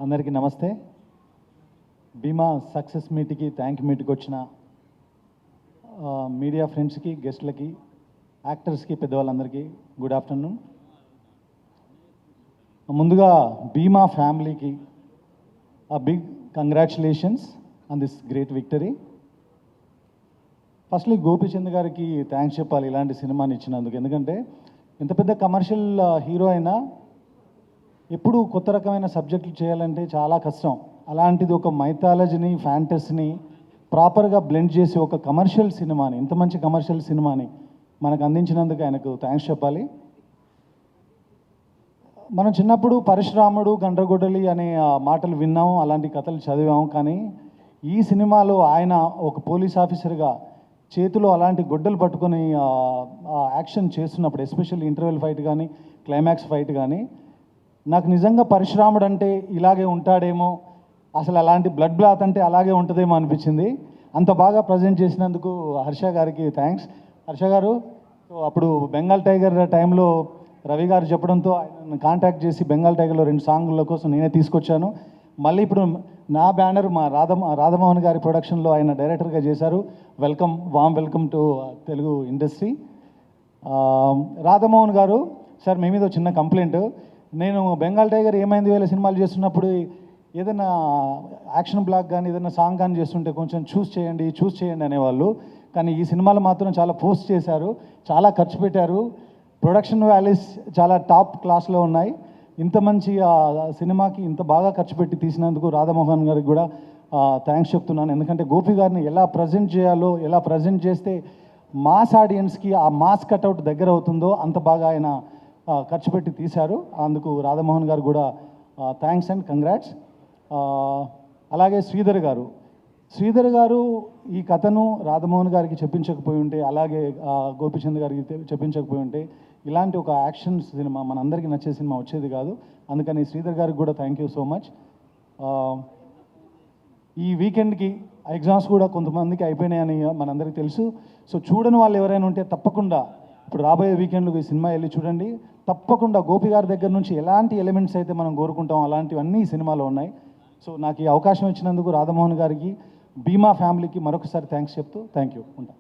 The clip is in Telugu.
అందరికీ నమస్తే. భీమా సక్సెస్ మీట్కి థ్యాంక్ మీట్కి వచ్చిన మీడియా ఫ్రెండ్స్కి, గెస్ట్లకి, యాక్టర్స్కి, పెద్దవాళ్ళందరికీ గుడ్ ఆఫ్టర్నూన్. ముందుగా భీమా ఫ్యామిలీకి big congratulations on this great victory. Firstly Gopichand గారికి థ్యాంక్స్ చెప్పాలి ఇలాంటి సినిమాని ఇచ్చినందుకు. ఎందుకంటే ఎంత పెద్ద కమర్షియల్ హీరో అయినా ఎప్పుడు కొత్త రకమైన సబ్జెక్టులు చేయాలంటే చాలా కష్టం. అలాంటిది ఒక మైథాలజీని, ఫ్యాంటసీని ప్రాపర్గా బ్లెండ్ చేసి ఒక కమర్షియల్ సినిమాని, ఇంత మంచి కమర్షియల్ సినిమాని మనకు అందించినందుకు ఆయనకు థ్యాంక్స్ చెప్పాలి. మనం చిన్నప్పుడు పరశురాముడు, గండ్రగొడ్డలి అనే మాటలు విన్నాము, అలాంటి కథలు చదివాము. కానీ ఈ సినిమాలో ఆయన ఒక పోలీస్ ఆఫీసర్గా చేతిలో అలాంటి గొడ్డలు పట్టుకొని యాక్షన్ చేస్తున్నప్పుడు, ఎస్పెషల్లీ ఇంటర్వెల్ ఫైట్ కానీ, క్లైమాక్స్ ఫైట్ కానీ, నాకు నిజంగా పరశురాముడు అంటే ఇలాగే ఉంటాడేమో, అసలు అలాంటి బ్లడ్ బ్లాత్ అంటే అలాగే ఉంటుందేమో అనిపించింది. అంత బాగా ప్రజెంట్ చేసినందుకు హర్ష గారికి థ్యాంక్స్. హర్ష గారు అప్పుడు బెంగాల్ టైగర్ టైంలో రవి గారు చెప్పడంతో ఆయన కాంటాక్ట్ చేసి బెంగాల్ టైగర్లో 2 సాంగుల కోసం నేనే తీసుకొచ్చాను. మళ్ళీ ఇప్పుడు నా బ్యానర్ మా రాధమోహన్ గారి ప్రొడక్షన్లో ఆయన డైరెక్టర్గా చేశారు. Warm welcome to Telugu industry. Radhamohan గారు, సార్ మీ మీద చిన్న కంప్లైంట్. నేను బెంగాల్ టైగర్ ఏమైంది వేల సినిమాలు చేస్తున్నప్పుడు ఏదైనా యాక్షన్ బ్లాక్ కానీ ఏదైనా సాంగ్ కానీ చేస్తుంటే కొంచెం చూస్ చేయండి అనేవాళ్ళు. కానీ ఈ సినిమాలో మాత్రం చాలా పోస్ట్ చేశారు, చాలా ఖర్చు పెట్టారు. ప్రొడక్షన్ వాల్యూస్ చాలా టాప్ క్లాస్లో ఉన్నాయి. ఇంత మంచి సినిమాకి ఇంత బాగా ఖర్చు పెట్టి తీసినందుకు రాధమోహన్ గారికి కూడా థ్యాంక్స్ చెప్తున్నాను. ఎందుకంటే గోపి గారిని ఎలా ప్రజెంట్ చేయాలో, ఎలా ప్రజెంట్ చేస్తే మాస్ ఆడియన్స్కి ఆ మాస్ కట్అవుట్ దగ్గర అవుతుందో అంత బాగా ఆయన ఖర్చు పెట్టి తీశారు. అందుకు రాధమోహన్ గారు కూడా థ్యాంక్స్ అండ్ కంగ్రాట్స్. అలాగే శ్రీధర్ గారు ఈ కథను రాధమోహన్ గారికి చెప్పించకపోయి ఉంటే, అలాగే గోపీచంద్ గారికి చెప్పించకపోయి ఉంటే ఇలాంటి ఒక యాక్షన్ సినిమా మనందరికీ నచ్చే సినిమా వచ్చేది కాదు. అందుకని శ్రీధర్ గారికి కూడా థ్యాంక్ యూ సో మచ్. ఈ వీకెండ్కి ఎగ్జామ్స్ కూడా కొంతమందికి అయిపోయినాయని మనందరికీ తెలుసు. సో చూడని వాళ్ళు ఎవరైనా ఉంటే తప్పకుండా ఇప్పుడు రాబోయే వీకెండ్లో ఈ సినిమా వెళ్ళి చూడండి. తప్పకుండా గోపి గారి దగ్గర నుంచి ఎలాంటి ఎలిమెంట్స్ అయితే మనం కోరుకుంటాం అలాంటివన్నీ ఈ సినిమాలో ఉన్నాయి. సో నాకు ఈ అవకాశం ఇచ్చినందుకు రాధమోహన్ గారికి, భీమా ఫ్యామిలీకి మరొకసారి థ్యాంక్స్ చెప్తూ థ్యాంక్ యూ ఉంటాను.